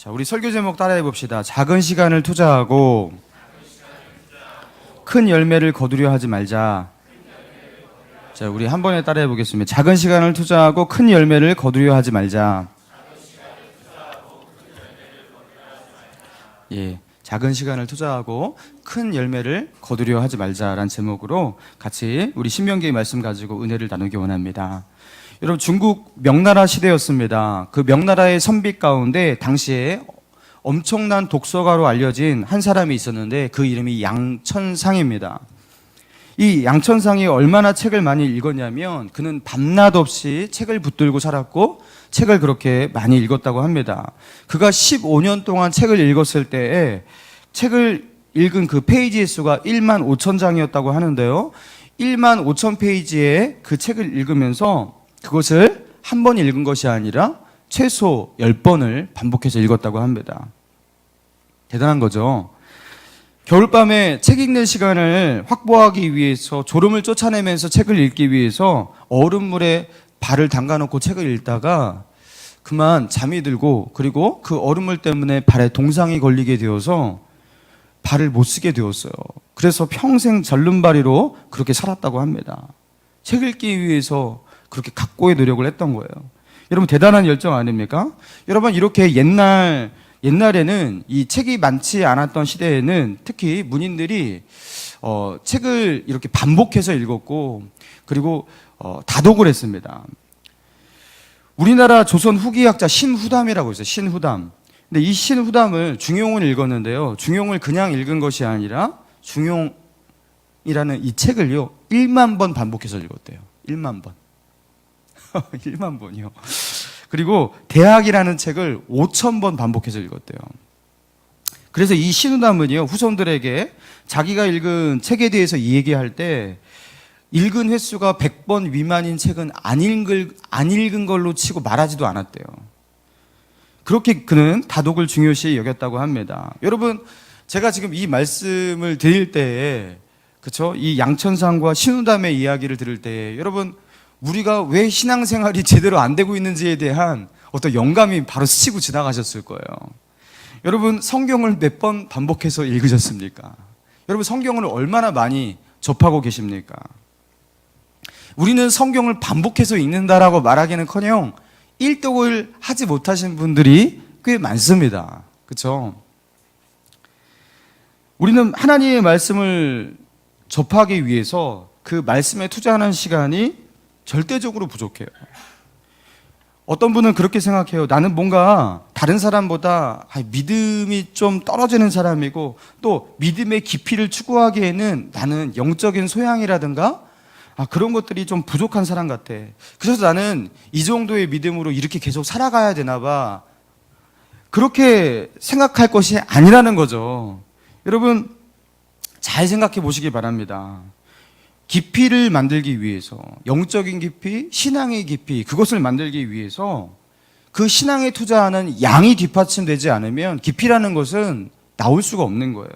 자, 우리 설교 제목 따라해 봅시다. 작은 시간을 투자하고 큰 열매를 거두려 하지 말자. 자, 우리 한 번에 따라해 보겠습니다. 작은 시간을 투자하고 큰 열매를 거두려 하지 말자. 예, 작은 시간을 투자하고 큰 열매를 거두려 하지 말자라는 제목으로 같이 우리 신명기의 말씀 가지고 은혜를 나누기 원합니다. 여러분, 중국 명나라 시대였습니다. 그 명나라의 선비 가운데 당시에 엄청난 독서가로 알려진 한 사람이 있었는데 그 이름이 양천상입니다. 이 양천상이 얼마나 책을 많이 읽었냐면 그는 밤낮 없이 책을 붙들고 살았고 책을 그렇게 많이 읽었다고 합니다. 그가 15년 동안 책을 읽었을 때에 책을 읽은 그 페이지의 수가 1만 5천 장이었다고 하는데요. 1만 5천 페이지의 그 책을 읽으면서 그것을 한 번 읽은 것이 아니라 최소 10번을 반복해서 읽었다고 합니다. 대단한 거죠. 겨울밤에 책 읽는 시간을 확보하기 위해서 졸음을 쫓아내면서 책을 읽기 위해서 얼음물에 발을 담가놓고 책을 읽다가 그만 잠이 들고 그리고 그 얼음물 때문에 발에 동상이 걸리게 되어서 발을 못 쓰게 되었어요. 그래서 평생 절름발이로 그렇게 살았다고 합니다. 책 읽기 위해서 그렇게 각고의 노력을 했던 거예요. 여러분, 대단한 열정 아닙니까? 여러분, 이렇게 옛날에는 이 책이 많지 않았던 시대에는 특히 문인들이 책을 이렇게 반복해서 읽었고 그리고 다독을 했습니다. 우리나라 조선 후기학자 신후담이라고 있어요. 신후담. 근데 이 신후담을 중용을 읽었는데요. 중용을 그냥 읽은 것이 아니라 중용이라는 이 책을요 1만 번 반복해서 읽었대요. 1만 번. 1만 번이요. 그리고 대학이라는 책을 5천 번 반복해서 읽었대요. 그래서 이 신후담은요 후손들에게 자기가 읽은 책에 대해서 얘기할 때 읽은 횟수가 100번 미만인 책은 안 읽은 걸로 치고 말하지도 않았대요. 그렇게 그는 다독을 중요시 여겼다고 합니다. 여러분, 제가 지금 이 말씀을 드릴 때에 그렇죠? 이 양천상과 신후담의 이야기를 들을 때에 여러분, 우리가 왜 신앙생활이 제대로 안 되고 있는지에 대한 어떤 영감이 바로 스치고 지나가셨을 거예요. 여러분, 성경을 몇 번 반복해서 읽으셨습니까? 여러분, 성경을 얼마나 많이 접하고 계십니까? 우리는 성경을 반복해서 읽는다라고 말하기는커녕 일독을 하지 못하신 분들이 꽤 많습니다. 그렇죠? 우리는 하나님의 말씀을 접하기 위해서 그 말씀에 투자하는 시간이 절대적으로 부족해요. 어떤 분은 그렇게 생각해요. 나는 뭔가 다른 사람보다 믿음이 좀 떨어지는 사람이고 또 믿음의 깊이를 추구하기에는 나는 영적인 소양이라든가 그런 것들이 좀 부족한 사람 같아. 그래서 나는 이 정도의 믿음으로 이렇게 계속 살아가야 되나 봐. 그렇게 생각할 것이 아니라는 거죠. 여러분, 잘 생각해 보시기 바랍니다. 깊이를 만들기 위해서, 영적인 깊이, 신앙의 깊이, 그것을 만들기 위해서 그 신앙에 투자하는 양이 뒷받침되지 않으면 깊이라는 것은 나올 수가 없는 거예요.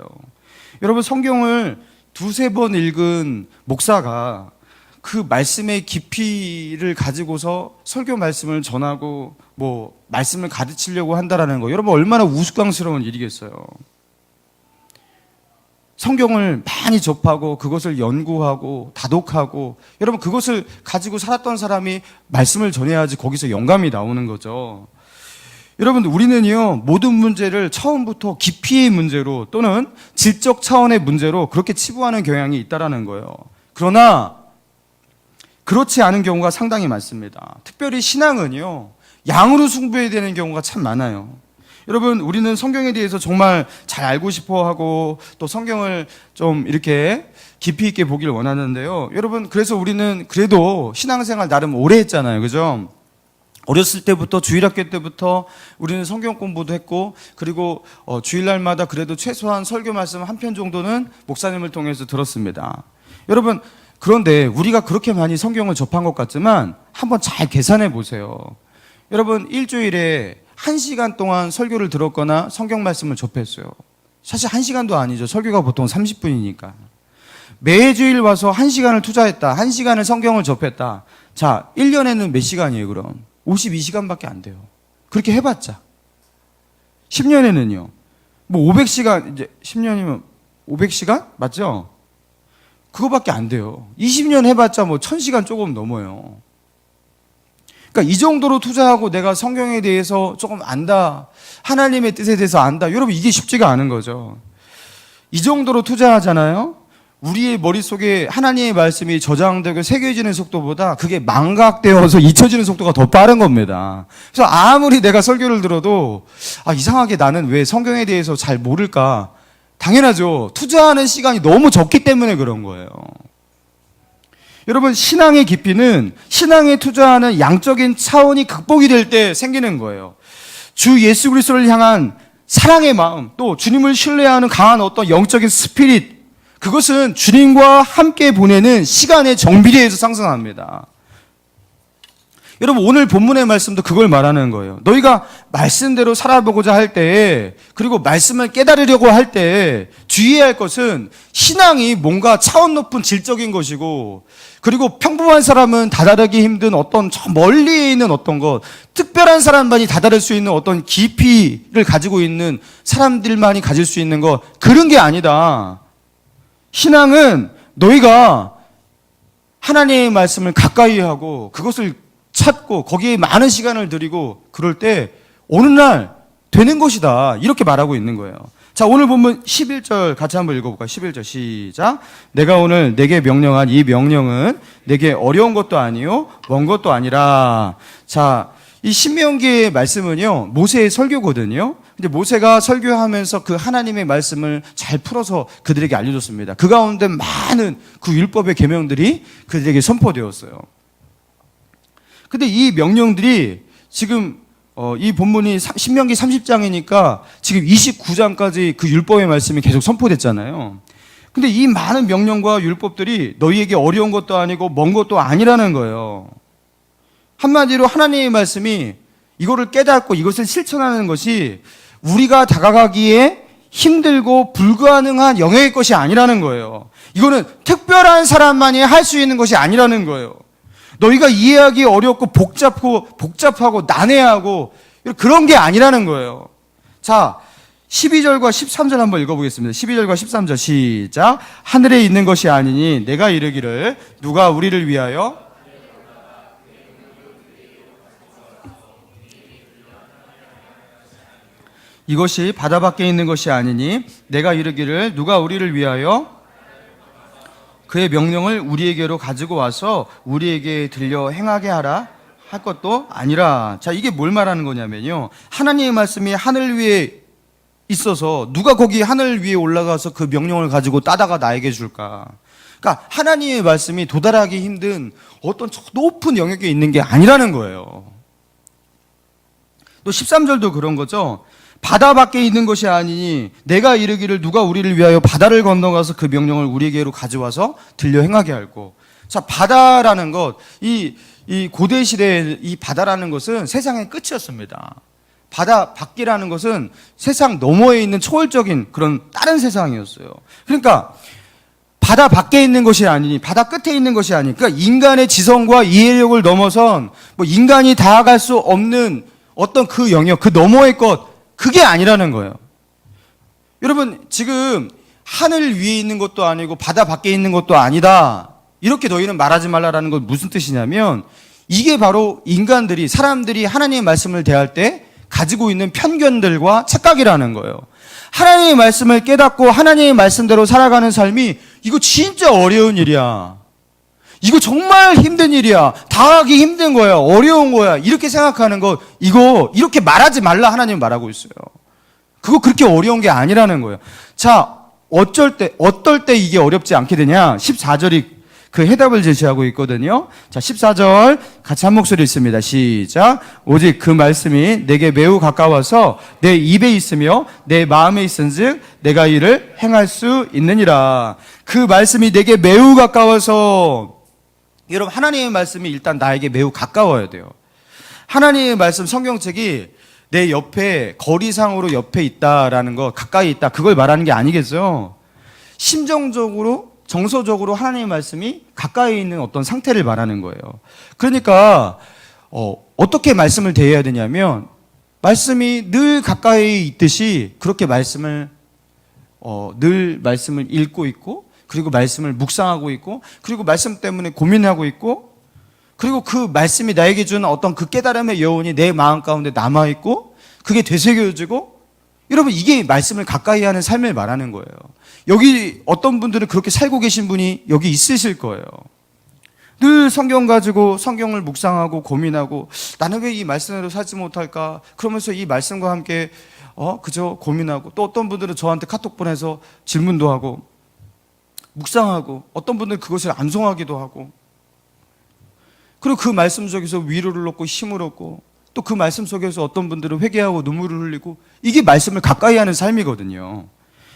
여러분, 성경을 두세 번 읽은 목사가 그 말씀의 깊이를 가지고서 설교 말씀을 전하고 말씀을 가르치려고 한다라는 거, 여러분 얼마나 우스꽝스러운 일이겠어요. 성경을 많이 접하고 그것을 연구하고 다독하고 여러분 그것을 가지고 살았던 사람이 말씀을 전해야지 거기서 영감이 나오는 거죠. 여러분, 우리는요 모든 문제를 처음부터 깊이의 문제로 또는 질적 차원의 문제로 그렇게 치부하는 경향이 있다라는 거예요. 그러나 그렇지 않은 경우가 상당히 많습니다. 특별히 신앙은요 양으로 숭배해야 되는 경우가 참 많아요. 여러분, 우리는 성경에 대해서 정말 잘 알고 싶어 하고 또 성경을 좀 이렇게 깊이 있게 보길 원하는데요. 여러분, 그래서 우리는 그래도 신앙생활 나름 오래 했잖아요. 그죠? 어렸을 때부터 주일학교 때부터 우리는 성경 공부도 했고 그리고 주일날마다 그래도 최소한 설교 말씀 한 편 정도는 목사님을 통해서 들었습니다. 여러분, 그런데 우리가 그렇게 많이 성경을 접한 것 같지만 한번 잘 계산해 보세요. 여러분, 일주일에 1시간 동안 설교를 들었거나 성경 말씀을 접했어요. 사실 1시간도 아니죠. 설교가 보통 30분이니까. 매주일 와서 1시간을 투자했다. 1시간을 성경을 접했다. 자, 1년에는 몇 시간이에요, 그럼? 52시간밖에 안 돼요. 그렇게 해봤자. 10년에는요. 뭐 500시간, 이제 10년이면 500시간? 맞죠? 그거밖에 안 돼요. 20년 해봤자 뭐 1000시간 조금 넘어요. 그러니까 이 정도로 투자하고 내가 성경에 대해서 조금 안다, 하나님의 뜻에 대해서 안다. 여러분, 이게 쉽지가 않은 거죠. 이 정도로 투자하잖아요. 우리의 머릿속에 하나님의 말씀이 저장되고 새겨지는 속도보다 그게 망각되어서 잊혀지는 속도가 더 빠른 겁니다. 그래서 아무리 내가 설교를 들어도 이상하게 나는 왜 성경에 대해서 잘 모를까? 당연하죠. 투자하는 시간이 너무 적기 때문에 그런 거예요. 여러분, 신앙의 깊이는 신앙에 투자하는 양적인 차원이 극복이 될 때 생기는 거예요. 주 예수 그리스도를 향한 사랑의 마음, 또 주님을 신뢰하는 강한 어떤 영적인 스피릿, 그것은 주님과 함께 보내는 시간의 정비례에서 상승합니다. 여러분, 오늘 본문의 말씀도 그걸 말하는 거예요. 너희가 말씀대로 살아보고자 할 때, 그리고 말씀을 깨달으려고 할 때 주의해야 할 것은 신앙이 뭔가 차원 높은 질적인 것이고, 그리고 평범한 사람은 다다르기 힘든 어떤 저 멀리에 있는 어떤 것, 특별한 사람만이 다다를 수 있는 어떤 깊이를 가지고 있는 사람들만이 가질 수 있는 것, 그런 게 아니다. 신앙은 너희가 하나님의 말씀을 가까이 하고 그것을 찾고 거기에 많은 시간을 들이고 그럴 때 어느 날 되는 것이다. 이렇게 말하고 있는 거예요. 자, 오늘 본문 11절 같이 한번 읽어볼까요? 11절 시작. 내가 오늘 내게 명령한 이 명령은 내게 어려운 것도 아니요 먼 것도 아니라. 자, 이 신명기의 말씀은요 모세의 설교거든요. 근데 모세가 설교하면서 그 하나님의 말씀을 잘 풀어서 그들에게 알려줬습니다. 그 가운데 많은 그 율법의 계명들이 그들에게 선포되었어요. 근데 이 명령들이 지금 이 본문이 신명기 30장이니까 지금 29장까지 그 율법의 말씀이 계속 선포됐잖아요. 근데 이 많은 명령과 율법들이 너희에게 어려운 것도 아니고 먼 것도 아니라는 거예요. 한마디로 하나님의 말씀이 이거를 깨닫고 이것을 실천하는 것이 우리가 다가가기에 힘들고 불가능한 영역의 것이 아니라는 거예요. 이거는 특별한 사람만이 할 수 있는 것이 아니라는 거예요. 너희가 이해하기 어렵고 복잡하고 난해하고 그런 게 아니라는 거예요. 자, 12절과 13절 한번 읽어보겠습니다. 12절과 13절 시작. 하늘에 있는 것이 아니니 내가 이르기를 누가 우리를 위하여 이것이 바다 밖에 있는 것이 아니니 내가 이르기를 누가 우리를 위하여 그의 명령을 우리에게로 가지고 와서 우리에게 들려 행하게 하라 할 것도 아니라. 자, 이게 뭘 말하는 거냐면요, 하나님의 말씀이 하늘 위에 있어서 누가 거기 하늘 위에 올라가서 그 명령을 가지고 따다가 나에게 줄까? 그러니까 하나님의 말씀이 도달하기 힘든 어떤 높은 영역에 있는 게 아니라는 거예요. 또 13절도 그런 거죠. 바다 밖에 있는 것이 아니니 내가 이르기를 누가 우리를 위하여 바다를 건너가서 그 명령을 우리에게로 가져와서 들려 행하게 할고. 자, 바다라는 것, 이 고대 시대의 이 바다라는 것은 세상의 끝이었습니다. 바다 밖이라는 것은 세상 너머에 있는 초월적인 그런 다른 세상이었어요. 그러니까 바다 밖에 있는 것이 아니니, 바다 끝에 있는 것이 아니니, 그러니까 인간의 지성과 이해력을 넘어선 뭐 인간이 다가갈 수 없는 어떤 그 영역, 그 너머의 것, 그게 아니라는 거예요. 여러분, 지금 하늘 위에 있는 것도 아니고 바다 밖에 있는 것도 아니다, 이렇게 너희는 말하지 말라라는 건 무슨 뜻이냐면, 이게 바로 인간들이, 사람들이 하나님의 말씀을 대할 때 가지고 있는 편견들과 착각이라는 거예요. 하나님의 말씀을 깨닫고 하나님의 말씀대로 살아가는 삶이 이거 진짜 어려운 일이야. 이거 정말 힘든 일이야. 다 하기 힘든 거야. 어려운 거야. 이렇게 생각하는 것, 이거 이렇게 말하지 말라 하나님은 말하고 있어요. 그거 그렇게 어려운 게 아니라는 거예요. 자, 어떨 때 이게 어렵지 않게 되냐? 14절이 그 해답을 제시하고 있거든요. 자, 14절 같이 한 목소리 읽습니다. 시작. 오직 그 말씀이 내게 매우 가까워서 내 입에 있으며 내 마음에 있은즉 내가 이를 행할 수 있느니라. 그 말씀이 내게 매우 가까워서, 여러분, 하나님의 말씀이 일단 나에게 매우 가까워야 돼요. 하나님의 말씀, 성경책이 내 옆에, 거리상으로 옆에 있다라는 거, 가까이 있다, 그걸 말하는 게 아니겠죠. 심정적으로, 정서적으로 하나님의 말씀이 가까이 있는 어떤 상태를 말하는 거예요. 그러니까 어떻게 말씀을 대해야 되냐면, 말씀이 늘 가까이 있듯이 그렇게 늘 말씀을 읽고 있고, 그리고 말씀을 묵상하고 있고, 그리고 말씀 때문에 고민하고 있고, 그리고 그 말씀이 나에게 주는 어떤 그 깨달음의 여운이 내 마음 가운데 남아있고, 그게 되새겨지고, 여러분, 이게 말씀을 가까이 하는 삶을 말하는 거예요. 여기 어떤 분들은 그렇게 살고 계신 분이 여기 있으실 거예요. 늘 성경 가지고 성경을 묵상하고 고민하고, 나는 왜 이 말씀으로 살지 못할까? 그러면서 이 말씀과 함께 그저 고민하고, 또 어떤 분들은 저한테 카톡 보내서 질문도 하고 묵상하고, 어떤 분들은 그것을 암송하기도 하고, 그리고 그 말씀 속에서 위로를 얻고 힘을 얻고, 또 그 말씀 속에서 어떤 분들은 회개하고 눈물을 흘리고, 이게 말씀을 가까이 하는 삶이거든요.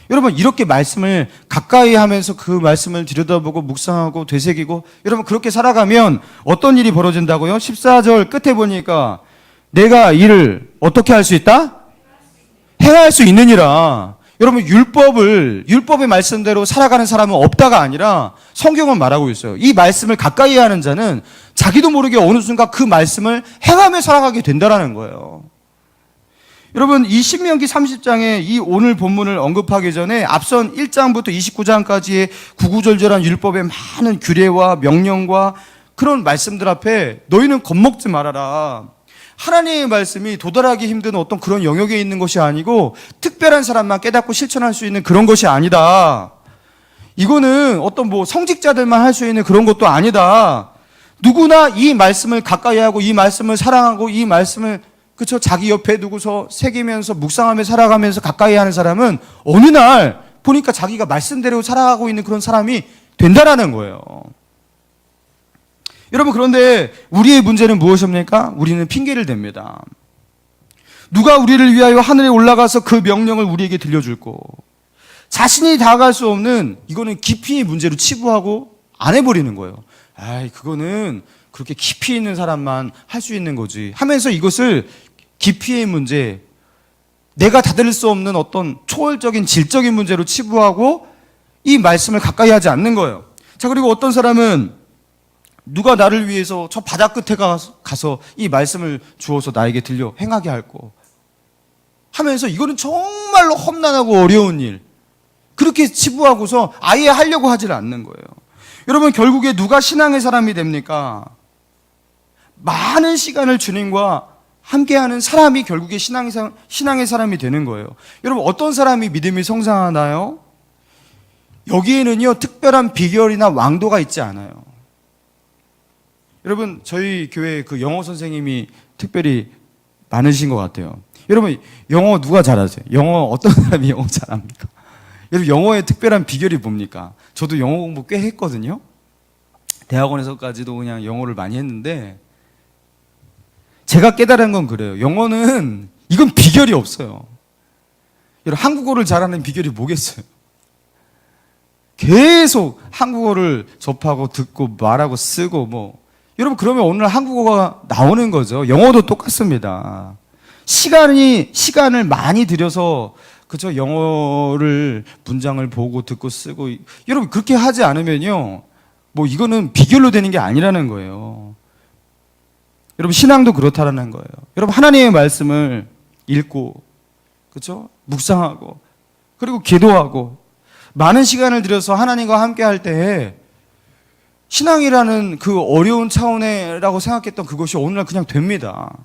여러분, 이렇게 말씀을 가까이 하면서 그 말씀을 들여다보고 묵상하고 되새기고, 여러분 그렇게 살아가면 어떤 일이 벌어진다고요? 14절 끝에 보니까 내가 이를 어떻게 할 수 있다? 행할 수 있느니라. 여러분, 율법의 말씀대로 살아가는 사람은 없다가 아니라 성경은 말하고 있어요. 이 말씀을 가까이 하는 자는 자기도 모르게 어느 순간 그 말씀을 행하며 살아가게 된다라는 거예요. 여러분, 이 신명기 30장에 이 오늘 본문을 언급하기 전에 앞선 1장부터 29장까지의 구구절절한 율법의 많은 규례와 명령과 그런 말씀들 앞에 너희는 겁먹지 말아라. 하나님의 말씀이 도달하기 힘든 어떤 그런 영역에 있는 것이 아니고 특별한 사람만 깨닫고 실천할 수 있는 그런 것이 아니다. 이거는 어떤 성직자들만 할 수 있는 그런 것도 아니다. 누구나 이 말씀을 가까이 하고 이 말씀을 사랑하고 이 말씀을 자기 옆에 두고서 새기면서 묵상하며 살아가면서 가까이 하는 사람은 어느 날 보니까 자기가 말씀대로 살아가고 있는 그런 사람이 된다라는 거예요. 여러분, 그런데 우리의 문제는 무엇입니까? 우리는 핑계를 댑니다. 누가 우리를 위하여 하늘에 올라가서 그 명령을 우리에게 들려줄고, 자신이 다가갈 수 없는, 이거는 깊이의 문제로 치부하고 안 해버리는 거예요. 그거는 그렇게 깊이 있는 사람만 할 수 있는 거지 하면서 이것을 깊이의 문제, 내가 다룰 수 없는 어떤 초월적인 질적인 문제로 치부하고 이 말씀을 가까이 하지 않는 거예요. 자, 그리고 어떤 사람은 누가 나를 위해서 저 바다 끝에 가서 이 말씀을 주어서 나에게 들려 행하게 할 거 하면서, 이거는 정말로 험난하고 어려운 일, 그렇게 치부하고서 아예 하려고 하질 않는 거예요. 여러분, 결국에 누가 신앙의 사람이 됩니까? 많은 시간을 주님과 함께하는 사람이 결국에 신앙의 사람이 되는 거예요. 여러분, 어떤 사람이 믿음이 성장하나요? 여기에는요, 특별한 비결이나 왕도가 있지 않아요. 여러분, 저희 교회 그 영어 선생님이 특별히 많으신 것 같아요. 여러분, 영어 누가 잘하세요? 영어 어떤 사람이 영어 잘합니까? 여러분, 영어의 특별한 비결이 뭡니까? 저도 영어 공부 꽤 했거든요. 대학원에서까지도 그냥 영어를 많이 했는데, 제가 깨달은 건 그래요. 영어는 이건 비결이 없어요. 여러분, 한국어를 잘하는 비결이 뭐겠어요? 계속 한국어를 접하고 듣고 말하고 쓰고 여러분, 그러면 오늘 한국어가 나오는 거죠. 영어도 똑같습니다. 시간을 많이 들여서 영어를 문장을 보고 듣고 쓰고, 여러분 그렇게 하지 않으면요, 이거는 비결로 되는 게 아니라는 거예요. 여러분, 신앙도 그렇다라는 거예요. 여러분, 하나님의 말씀을 읽고, 묵상하고, 그리고 기도하고, 많은 시간을 들여서 하나님과 함께 할 때에 신앙이라는 그 어려운 차원이라고 생각했던 그것이 오늘날 그냥 됩니다.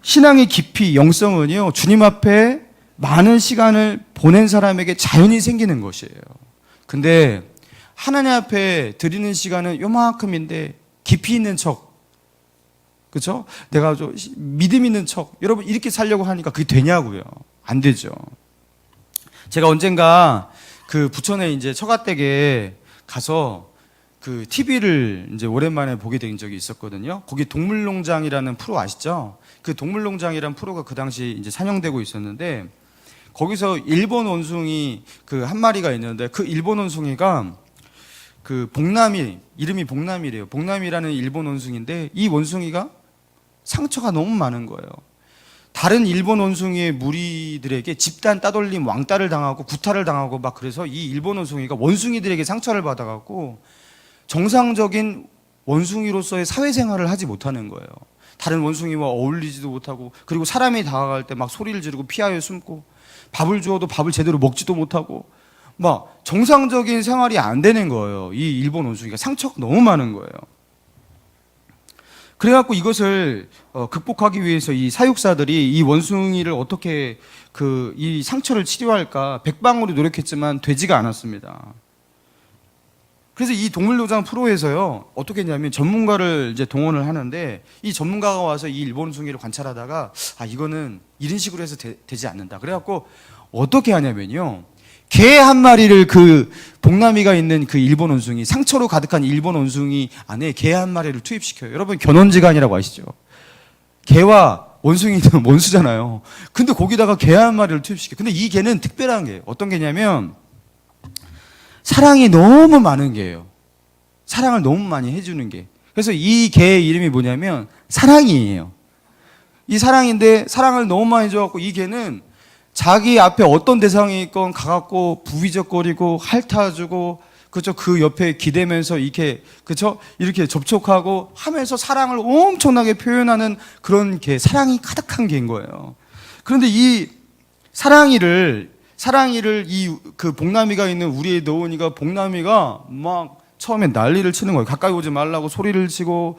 신앙의 깊이, 영성은요, 주님 앞에 많은 시간을 보낸 사람에게 자연히 생기는 것이에요. 근데 하나님 앞에 드리는 시간은 요만큼인데 깊이 있는 척, 그렇죠? 내가 좀 믿음 있는 척, 여러분 이렇게 살려고 하니까 그게 되냐고요? 안 되죠. 제가 언젠가 그 부천에 이제 처가댁에 가서 그 TV를 이제 오랜만에 보게 된 적이 있었거든요. 거기 동물농장이라는 프로 아시죠? 그 동물농장이라는 프로가 그 당시 이제 상영되고 있었는데, 거기서 일본 원숭이 그 한 마리가 있는데, 그 일본 원숭이가 그 복남이, 이름이 복남이래요. 복남이라는 일본 원숭이인데, 이 원숭이가 상처가 너무 많은 거예요. 다른 일본 원숭이의 무리들에게 집단 따돌림, 왕따를 당하고 구타를 당하고 그래서 이 일본 원숭이가 원숭이들에게 상처를 받아갖고 정상적인 원숭이로서의 사회생활을 하지 못하는 거예요. 다른 원숭이와 어울리지도 못하고, 그리고 사람이 다가갈 때 막 소리를 지르고 피하여 숨고, 밥을 주어도 밥을 제대로 먹지도 못하고, 막 정상적인 생활이 안 되는 거예요. 이 일본 원숭이가 상처가 너무 많은 거예요. 그래갖고 이것을 극복하기 위해서 이 사육사들이 이 원숭이를 어떻게 이 상처를 치료할까 백방으로 노력했지만 되지가 않았습니다. 그래서 이 동물농장 프로에서요, 어떻게 했냐면 전문가를 이제 동원을 하는데, 이 전문가가 와서 이 일본 원숭이를 관찰하다가, 이거는 이런 식으로 해서 되지 않는다. 그래갖고 어떻게 하냐면요, 개 한 마리를 그 복나미가 있는 그 일본 원숭이, 상처로 가득한 일본 원숭이 안에 개 한 마리를 투입시켜요. 여러분, 견원지간이라고 아시죠? 개와 원숭이는 원수잖아요. 근데 거기다가 개 한 마리를 투입시켜요. 근데 이 개는 특별한 게 어떤 개냐면 사랑이 너무 많은 개예요. 사랑을 너무 많이 해주는 개. 그래서 이 개의 이름이 뭐냐면 사랑이에요. 이 사랑인데 사랑을 너무 많이 줘갖고 이 개는 자기 앞에 어떤 대상이 있건 가갖고 부비적거리고 핥아주고, 그죠? 그 옆에 기대면서 이렇게, 그죠? 이렇게 접촉하고 하면서 사랑을 엄청나게 표현하는 그런 개, 사랑이 가득한 개인 거예요. 그런데 이 사랑이를 이 그 복나미가 있는 우리의 노은이가, 복나미가 막 처음에 난리를 치는 거예요. 가까이 오지 말라고 소리를 치고,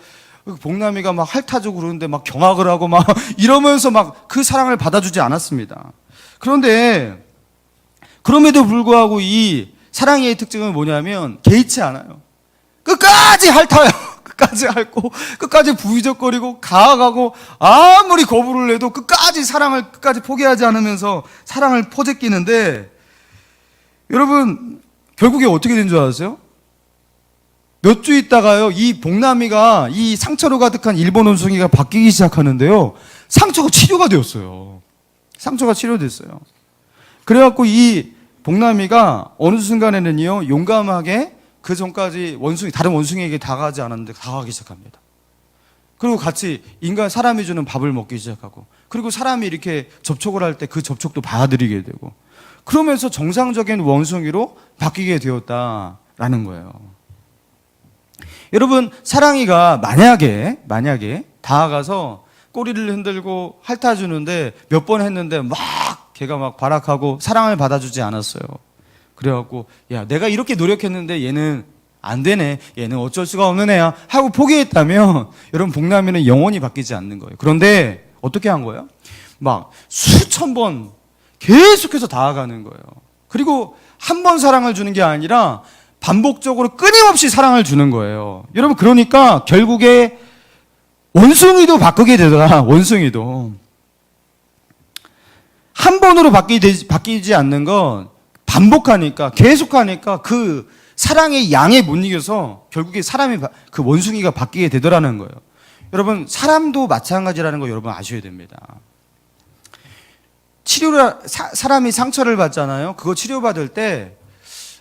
복나미가 막 핥아주고 그러는데 막 경악을 하고 막 이러면서 막 그 사랑을 받아주지 않았습니다. 그런데 그럼에도 불구하고 이 사랑의 특징은 뭐냐면 개의치 않아요. 끝까지 핥아요. 끝까지 핥고 끝까지 부위적거리고 가아가고, 아무리 거부를 해도 끝까지 사랑을 끝까지 포기하지 않으면서 사랑을 퍼제끼는데, 여러분 결국에 어떻게 된 줄 아세요? 몇 주 있다가요, 이 복나미가 이 상처로 가득한 일본 원숭이가 바뀌기 시작하는데요, 상처가 치료가 되었어요. 상처가 치료됐어요. 그래갖고 이 복나미가 어느 순간에는요, 용감하게 그 전까지 다른 원숭이에게 다가가지 않았는데 다가가기 시작합니다. 그리고 같이 사람이 주는 밥을 먹기 시작하고, 그리고 사람이 이렇게 접촉을 할 때 그 접촉도 받아들이게 되고, 그러면서 정상적인 원숭이로 바뀌게 되었다라는 거예요. 여러분, 사랑이가 만약에 다가가서 꼬리를 흔들고 핥아주는데 몇 번 했는데 막 걔가 막 발악하고 사랑을 받아주지 않았어요. 그래갖고, 야, 내가 이렇게 노력했는데 얘는 안 되네, 얘는 어쩔 수가 없는 애야 하고 포기했다면, 여러분, 복나미는 영원히 바뀌지 않는 거예요. 그런데 어떻게 한 거예요? 막 수천 번 계속해서 다가가는 거예요. 그리고 한 번 사랑을 주는 게 아니라 반복적으로 끊임없이 사랑을 주는 거예요. 여러분, 그러니까 결국에 원숭이도 바꾸게 되더라. 원숭이도 한 번으로 바뀌지 않는 건 반복하니까, 계속하니까 그 사랑의 양에 못 이겨서 결국에 그 원숭이가 바뀌게 되더라는 거예요. 여러분, 사람도 마찬가지라는 거 여러분 아셔야 됩니다. 사람이 상처를 받잖아요. 그거 치료받을 때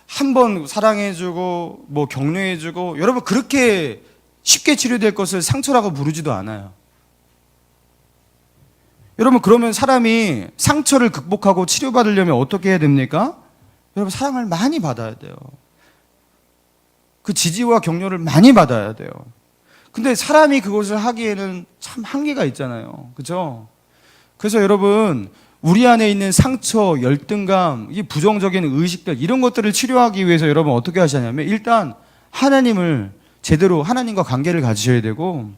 한 번 사랑해주고 뭐 격려해주고, 여러분 그렇게 쉽게 치료될 것을 상처라고 부르지도 않아요. 여러분, 그러면 사람이 상처를 극복하고 치료받으려면 어떻게 해야 됩니까? 여러분, 사랑을 많이 받아야 돼요. 그 지지와 격려를 많이 받아야 돼요. 근데 사람이 그것을 하기에는 참 한계가 있잖아요. 그죠? 그래서 여러분, 우리 안에 있는 상처, 열등감, 이 부정적인 의식들, 이런 것들을 치료하기 위해서 여러분 어떻게 하시냐면, 일단 하나님을 제대로, 하나님과 관계를 가지셔야 되고,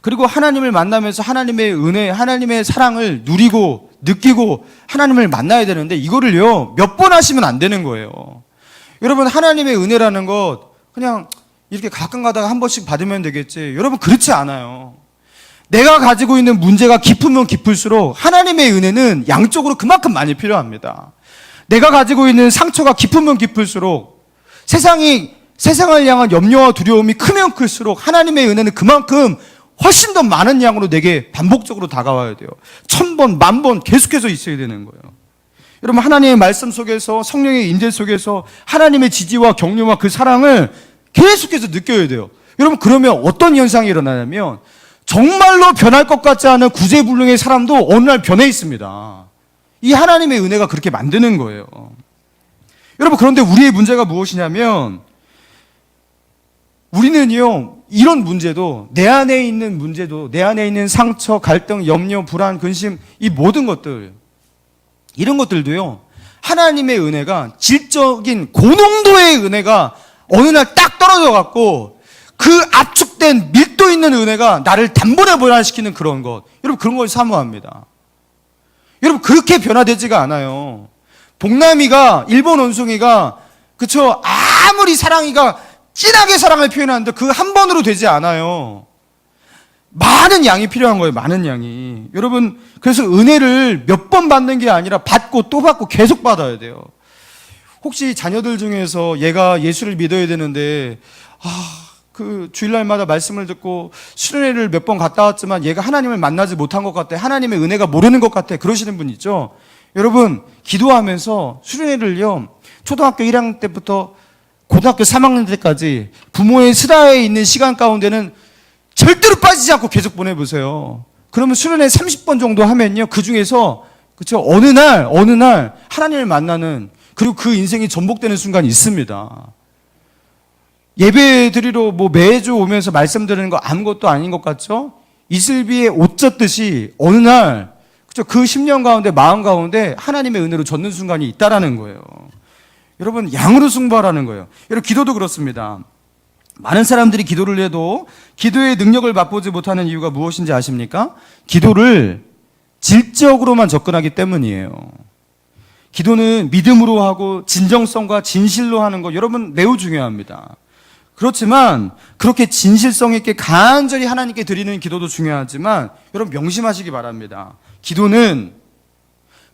그리고 하나님을 만나면서 하나님의 은혜, 하나님의 사랑을 누리고 느끼고 하나님을 만나야 되는데, 이거를요 몇 번 하시면 안 되는 거예요. 여러분, 하나님의 은혜라는 것 그냥 이렇게 가끔 가다가 한 번씩 받으면 되겠지, 여러분 그렇지 않아요. 내가 가지고 있는 문제가 깊으면 깊을수록 하나님의 은혜는 양쪽으로 그만큼 많이 필요합니다. 내가 가지고 있는 상처가 깊으면 깊을수록, 세상을 향한 염려와 두려움이 크면 클수록 하나님의 은혜는 그만큼 훨씬 더 많은 양으로 내게 반복적으로 다가와야 돼요. 1000번, 10,000번 계속해서 있어야 되는 거예요. 여러분, 하나님의 말씀 속에서, 성령의 인재 속에서 하나님의 지지와 격려와 그 사랑을 계속해서 느껴야 돼요. 여러분, 그러면 어떤 현상이 일어나냐면, 정말로 변할 것 같지 않은 구제불능의 사람도 어느 날 변해 있습니다. 이 하나님의 은혜가 그렇게 만드는 거예요. 여러분, 그런데 우리의 문제가 무엇이냐면, 우리는요 이런 문제도, 내 안에 있는 문제도, 내 안에 있는 상처, 갈등, 염려, 불안, 근심, 이 모든 것들, 이런 것들도요, 하나님의 은혜가, 질적인 고농도의 은혜가 어느 날 딱 떨어져 갖고 그 압축된 밀도 있는 은혜가 나를 단번에 변화시키는 그런 것. 여러분, 그런 걸 사모합니다. 여러분, 그렇게 변화되지가 않아요. 복남이가, 일본 원숭이가, 그쵸, 아무리 사랑이가 진하게 사랑을 표현하는데 그 한 번으로 되지 않아요. 많은 양이 필요한 거예요. 많은 양이. 여러분, 그래서 은혜를 몇 번 받는 게 아니라 받고 또 받고 계속 받아야 돼요. 혹시 자녀들 중에서 얘가 예수를 믿어야 되는데 그 주일날마다 말씀을 듣고 수련회를 몇 번 갔다 왔지만 얘가 하나님을 만나지 못한 것 같아. 하나님의 은혜가 모르는 것 같아. 그러시는 분 있죠? 여러분, 기도하면서 수련회를요, 초등학교 1학년 때부터 고등학교 3학년 때까지 부모의 슬하에 있는 시간 가운데는 절대로 빠지지 않고 계속 보내보세요. 그러면 수련회 30번 정도 하면요, 그 중에서, 그쵸, 어느 날 하나님을 만나는, 그리고 그 인생이 전복되는 순간이 있습니다. 예배 드리러 매주 오면서 말씀 드리는 거 아무것도 아닌 것 같죠? 이슬비에 옷 젖듯이 어느 날, 그쵸, 그 10년 가운데, 마음 가운데 하나님의 은혜로 젖는 순간이 있다라는 거예요. 여러분, 양으로 승부하라는 거예요. 여러분, 기도도 그렇습니다. 많은 사람들이 기도를 해도 기도의 능력을 맛보지 못하는 이유가 무엇인지 아십니까? 기도를 질적으로만 접근하기 때문이에요. 기도는 믿음으로 하고 진정성과 진실로 하는 거, 여러분, 매우 중요합니다. 그렇지만 그렇게 진실성 있게 간절히 하나님께 드리는 기도도 중요하지만 여러분, 명심하시기 바랍니다. 기도는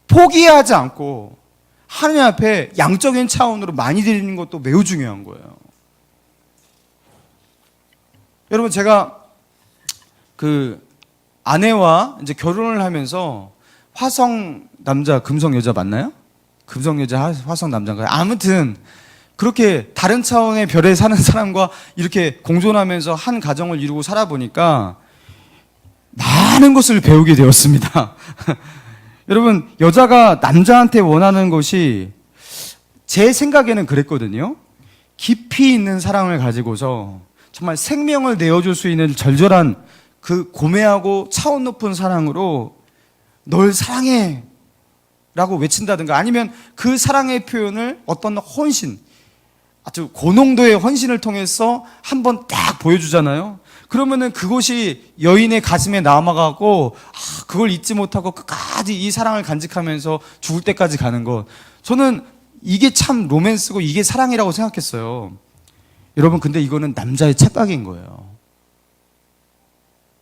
포기하지 않고 하나님 앞에 양적인 차원으로 많이 드리는 것도 매우 중요한 거예요. 여러분, 제가 그 아내와 이제 결혼을 하면서 화성 남자, 금성 여자 맞나요? 금성 여자, 화성 남자인가요? 아무튼 그렇게 다른 차원의 별에 사는 사람과 이렇게 공존하면서 한 가정을 이루고 살아보니까 많은 것을 배우게 되었습니다. 여러분, 여자가 남자한테 원하는 것이 제 생각에는 그랬거든요. 깊이 있는 사랑을 가지고서 정말 생명을 내어줄 수 있는 절절한 그 고매하고 차원 높은 사랑으로 널 사랑해 라고 외친다든가, 아니면 그 사랑의 표현을 어떤 헌신, 아주 고농도의 헌신을 통해서 한번 딱 보여주잖아요. 그러면은 그것이 여인의 가슴에 남아가고 그걸 잊지 못하고 끝까지 이 사랑을 간직하면서 죽을 때까지 가는 것, 저는 이게 참 로맨스고 이게 사랑이라고 생각했어요. 여러분, 근데 이거는 남자의 착각인 거예요.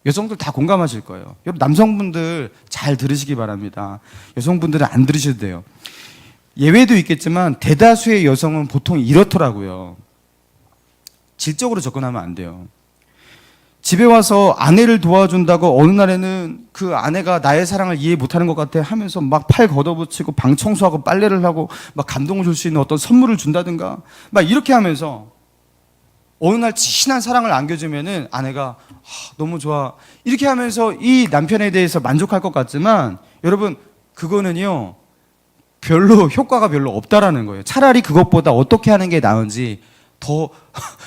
여성들 다 공감하실 거예요. 여러분, 남성분들 잘 들으시기 바랍니다. 여성분들은 안 들으셔도 돼요. 예외도 있겠지만 대다수의 여성은 보통 이렇더라고요. 질적으로 접근하면 안 돼요. 집에 와서 아내를 도와준다고 어느 날에는 그 아내가 나의 사랑을 이해 못하는 것 같아 하면서 막 팔 걷어붙이고 방 청소하고 빨래를 하고 막 감동을 줄 수 있는 어떤 선물을 준다든가 막 이렇게 하면서 어느 날 진한 사랑을 안겨주면은 아내가 너무 좋아 이렇게 하면서 이 남편에 대해서 만족할 것 같지만, 여러분, 그거는요 별로 효과가 별로 없다라는 거예요. 차라리 그것보다 어떻게 하는 게 나은지 더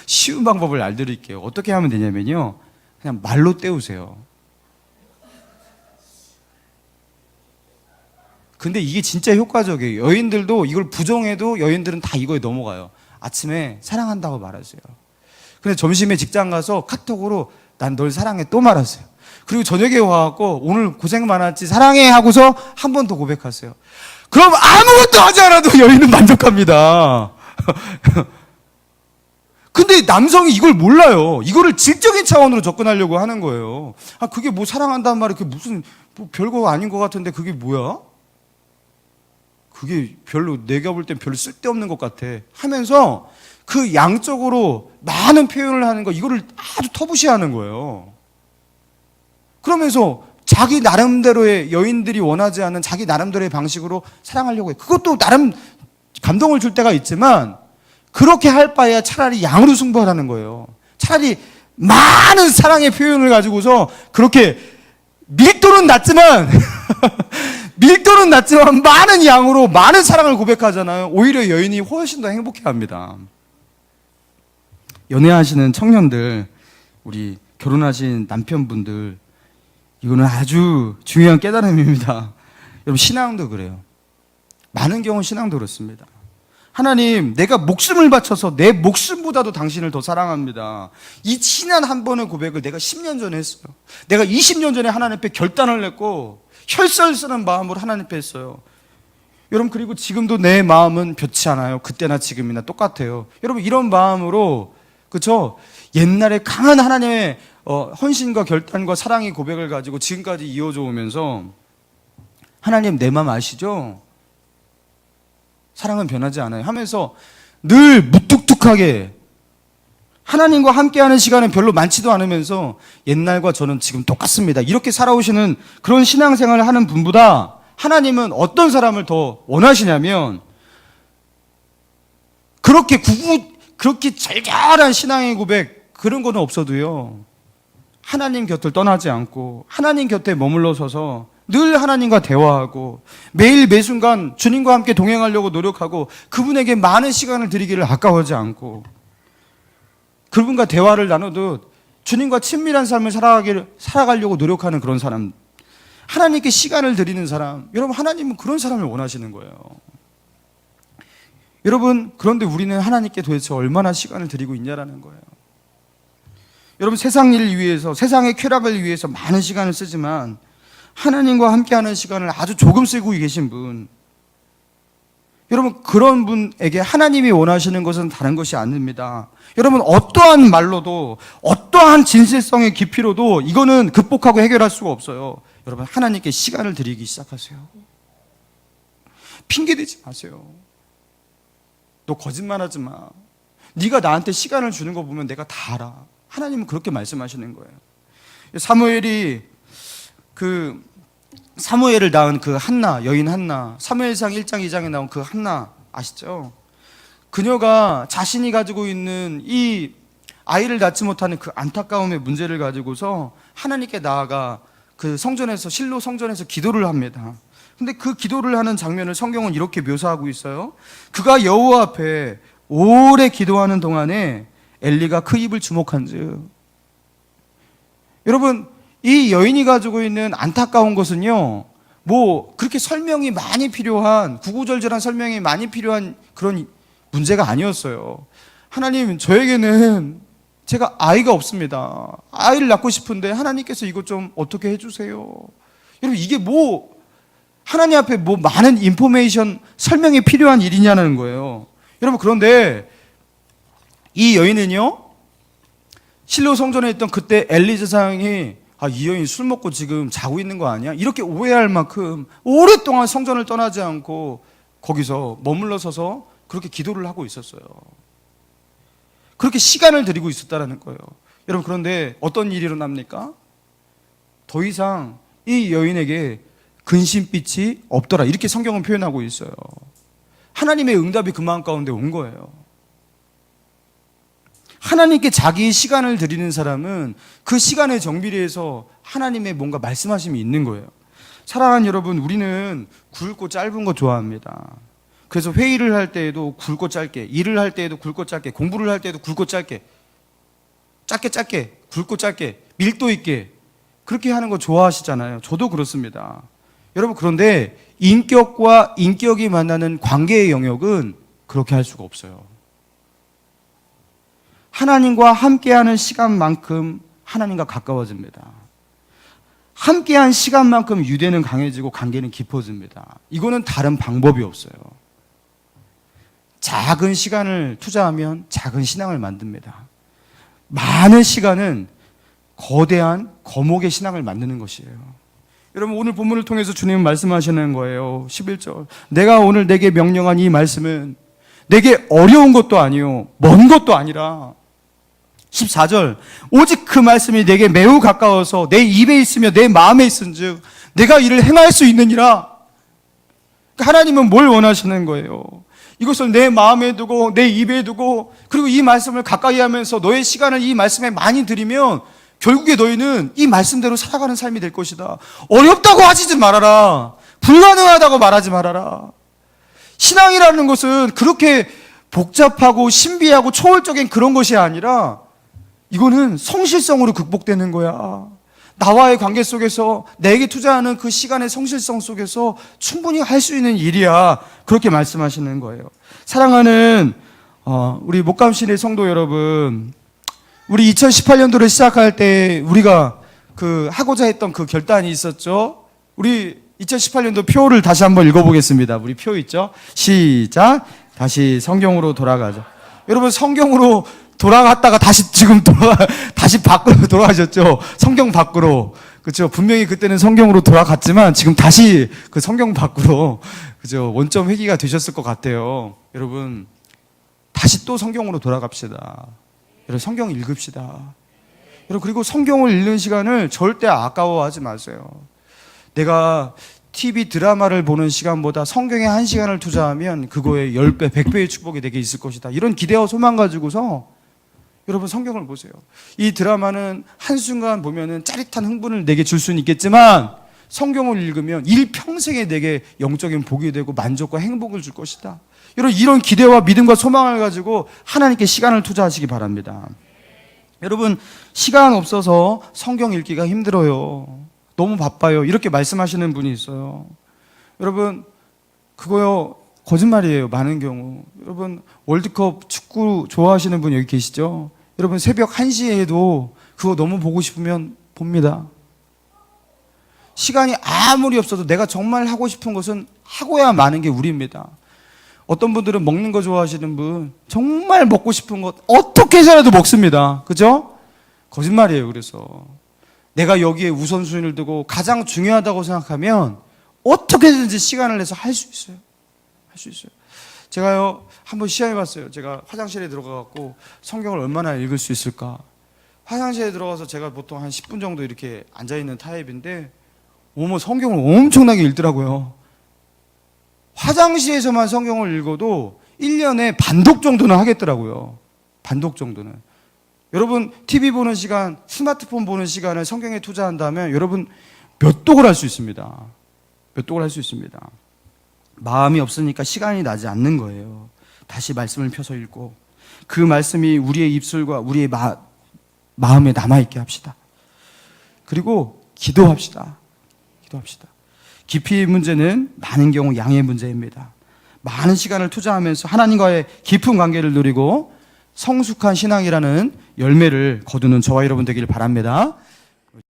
쉬운 방법을 알려드릴게요. 어떻게 하면 되냐면요, 그냥 말로 때우세요. 근데 이게 진짜 효과적이에요. 여인들도 이걸 부정해도 여인들은 다 이거에 넘어가요. 아침에 사랑한다고 말하세요. 근데 점심에 직장 가서 카톡으로 난 널 사랑해 또 말하세요. 그리고 저녁에 와갖고 오늘 고생 많았지 사랑해 하고서 한 번 더 고백하세요. 그럼 아무것도 하지 않아도 여인은 만족합니다. 근데 남성이 이걸 몰라요. 이거를 질적인 차원으로 접근하려고 하는 거예요. 그게 뭐 사랑한다는 말이 그게 무슨 뭐 별거 아닌 것 같은데 그게 뭐야? 그게 별로 내가 볼 땐 별로 쓸데없는 것 같아 하면서 그 양적으로 많은 표현을 하는 거, 이거를 아주 터부시하는 거예요. 그러면서 자기 나름대로의, 여인들이 원하지 않는 자기 나름대로의 방식으로 사랑하려고 해. 그것도 나름 감동을 줄 때가 있지만 그렇게 할 바에야 차라리 양으로 승부하라는 거예요. 차라리 많은 사랑의 표현을 가지고서 그렇게 밀도는 낮지만 밀도는 낮지만 많은 양으로 많은 사랑을 고백하잖아요. 오히려 여인이 훨씬 더 행복해합니다. 연애하시는 청년들, 우리 결혼하신 남편분들, 이거는 아주 중요한 깨달음입니다. 여러분, 신앙도 그래요. 많은 경우 신앙도 그렇습니다. 하나님, 내가 목숨을 바쳐서 내 목숨보다도 당신을 더 사랑합니다. 이 지난 한 번의 고백을 내가 10년 전에 했어요. 내가 20년 전에 하나님 앞에 결단을 했고 혈설쓰는 마음으로 하나님 앞에 했어요. 여러분, 그리고 지금도 내 마음은 변치 않아요. 그때나 지금이나 똑같아요. 여러분, 이런 마음으로, 그렇죠? 옛날에 강한 하나님의 헌신과 결단과 사랑의 고백을 가지고 지금까지 이어져 오면서, 하나님 내 마음 아시죠? 사랑은 변하지 않아요 하면서 늘 무뚝뚝하게 하나님과 함께하는 시간은 별로 많지도 않으면서 옛날과 저는 지금 똑같습니다, 이렇게 살아오시는 그런 신앙생활을 하는 분보다 하나님은 어떤 사람을 더 원하시냐면, 그렇게 절절한 신앙의 고백 그런 거는 없어도요, 하나님 곁을 떠나지 않고 하나님 곁에 머물러 서서 늘 하나님과 대화하고 매일 매순간 주님과 함께 동행하려고 노력하고 그분에게 많은 시간을 드리기를 아까워하지 않고 그분과 대화를 나누듯 주님과 친밀한 삶을 살아가려고 노력하는 그런 사람, 하나님께 시간을 드리는 사람, 여러분, 하나님은 그런 사람을 원하시는 거예요. 여러분, 그런데 우리는 하나님께 도대체 얼마나 시간을 드리고 있냐라는 거예요. 여러분, 세상 일 위해서, 세상의 쾌락을 위해서 많은 시간을 쓰지만 하나님과 함께하는 시간을 아주 조금 쓰고 계신 분, 여러분, 그런 분에게 하나님이 원하시는 것은 다른 것이 아닙니다. 여러분, 어떠한 말로도, 어떠한 진실성의 깊이로도 이거는 극복하고 해결할 수가 없어요. 여러분, 하나님께 시간을 드리기 시작하세요. 핑계대지 마세요. 너 거짓말하지 마. 네가 나한테 시간을 주는 거 보면 내가 다 알아. 하나님은 그렇게 말씀하시는 거예요. 사무엘을 낳은 그 한나, 여인 한나, 사무엘상 1장 2장에 나온 그 한나 아시죠? 그녀가 자신이 가지고 있는 이 아이를 낳지 못하는 그 안타까움의 문제를 가지고서 하나님께 나아가 그 성전에서, 실로 성전에서 기도를 합니다. 근데 그 기도를 하는 장면을 성경은 이렇게 묘사하고 있어요. 그가 여호와 앞에 오래 기도하는 동안에 엘리가 그 입을 주목한즉. 여러분, 이 여인이 가지고 있는 안타까운 것은요, 뭐 그렇게 설명이 많이 필요한, 구구절절한 설명이 많이 필요한 그런 문제가 아니었어요. 하나님, 저에게는 제가 아이가 없습니다. 아이를 낳고 싶은데 하나님께서 이것 좀 어떻게 해주세요. 여러분, 이게 뭐 하나님 앞에 뭐 많은 인포메이션, 설명이 필요한 일이냐는 거예요. 여러분, 그런데 이 여인은요, 실로 성전에 있던 그때 엘리 제사장이 이 여인 술 먹고 지금 자고 있는 거 아니야? 이렇게 오해할 만큼 오랫동안 성전을 떠나지 않고 거기서 머물러 서서 그렇게 기도를 하고 있었어요. 그렇게 시간을 들이고 있었다는 거예요. 여러분, 그런데 어떤 일이 일어납니까? 더 이상 이 여인에게 근심빛이 없더라, 이렇게 성경은 표현하고 있어요. 하나님의 응답이 그 마음 가운데 온 거예요. 하나님께 자기의 시간을 드리는 사람은 그 시간의 정비례해서 하나님의 뭔가 말씀하심이 있는 거예요. 사랑하는 여러분, 우리는 굵고 짧은 거 좋아합니다. 그래서 회의를 할 때에도 굵고 짧게, 일을 할 때에도 굵고 짧게, 공부를 할 때에도 굵고 짧게, 짧게, 굵고 짧게, 밀도 있게, 그렇게 하는 거 좋아하시잖아요. 저도 그렇습니다. 여러분, 그런데 인격과 인격이 만나는 관계의 영역은 그렇게 할 수가 없어요. 하나님과 함께하는 시간만큼 하나님과 가까워집니다. 함께한 시간만큼 유대는 강해지고 관계는 깊어집니다. 이거는 다른 방법이 없어요. 작은 시간을 투자하면 작은 신앙을 만듭니다. 많은 시간은 거대한 거목의 신앙을 만드는 것이에요. 여러분, 오늘 본문을 통해서 주님은 말씀하시는 거예요. 11절, 내가 오늘 내게 명령한 이 말씀은 내게 어려운 것도 아니요 먼 것도 아니라. 14절, 오직 그 말씀이 내게 매우 가까워서 내 입에 있으며 내 마음에 있은즉 내가 이를 행할 수 있느니라. 하나님은 뭘 원하시는 거예요? 이것을 내 마음에 두고 내 입에 두고, 그리고 이 말씀을 가까이 하면서 너의 시간을 이 말씀에 많이 들이면 결국에 너희는 이 말씀대로 살아가는 삶이 될 것이다. 어렵다고 하지 말아라. 불가능하다고 말하지 말아라. 신앙이라는 것은 그렇게 복잡하고 신비하고 초월적인 그런 것이 아니라 이거는 성실성으로 극복되는 거야. 나와의 관계 속에서 내게 투자하는 그 시간의 성실성 속에서 충분히 할 수 있는 일이야. 그렇게 말씀하시는 거예요. 사랑하는 우리 목감실의 성도 여러분, 우리 2018년도를 시작할 때 우리가 하고자 했던 그 결단이 있었죠. 우리 2018년도 표를 다시 한번 읽어보겠습니다. 우리 표 있죠? 시작. 다시 성경으로 돌아가죠. 여러분, 성경으로 돌아갔다가 다시 밖으로 돌아가셨죠? 성경 밖으로. 그렇죠? 분명히 그때는 성경으로 돌아갔지만 지금 다시 그 성경 밖으로, 그죠? 원점 회귀가 되셨을 것 같아요. 여러분, 다시 또 성경으로 돌아갑시다. 여러분, 성경 읽읍시다. 여러분, 그리고 성경을 읽는 시간을 절대 아까워하지 마세요. 내가 TV 드라마를 보는 시간보다 성경에 1시간을 투자하면 그거에 10배, 100배의 축복이 내게 있을 것이다. 이런 기대와 소망 가지고서 여러분 성경을 보세요. 이 드라마는 한순간 보면은 짜릿한 흥분을 내게 줄 수는 있겠지만 성경을 읽으면 일평생에 내게 영적인 복이 되고 만족과 행복을 줄 것이다. 여러분, 이런 기대와 믿음과 소망을 가지고 하나님께 시간을 투자하시기 바랍니다. 여러분, 시간 없어서 성경 읽기가 힘들어요. 너무 바빠요. 이렇게 말씀하시는 분이 있어요. 여러분, 그거요, 거짓말이에요. 많은 경우. 여러분, 월드컵 축구 좋아하시는 분 여기 계시죠? 여러분, 새벽 1시에도 그거 너무 보고 싶으면 봅니다. 시간이 아무리 없어도 내가 정말 하고 싶은 것은 하고야 마는 게 우리입니다. 어떤 분들은 먹는 거 좋아하시는 분, 정말 먹고 싶은 것 어떻게 해서라도 먹습니다. 그죠? 거짓말이에요. 그래서 내가 여기에 우선순위를 두고 가장 중요하다고 생각하면 어떻게든지 시간을 내서 할 수 있어요. 할 수 있어요. 제가요, 한번 시험해봤어요. 제가 화장실에 들어가갖고 성경을 얼마나 읽을 수 있을까. 화장실에 들어가서 제가 보통 한 10분 정도 이렇게 앉아있는 타입인데, 성경을 엄청나게 읽더라고요. 화장실에서만 성경을 읽어도 1년에 반독 정도는 하겠더라고요. 반독 정도는. 여러분, TV 보는 시간, 스마트폰 보는 시간을 성경에 투자한다면 여러분 몇 독을 할 수 있습니다. 몇 독을 할 수 있습니다. 마음이 없으니까 시간이 나지 않는 거예요. 다시 말씀을 펴서 읽고 그 말씀이 우리의 입술과 우리의 마음에 남아있게 합시다. 그리고 기도합시다. 기도합시다. 깊이의 문제는 많은 경우 양의 문제입니다. 많은 시간을 투자하면서 하나님과의 깊은 관계를 누리고 성숙한 신앙이라는 열매를 거두는 저와 여러분 되기를 바랍니다.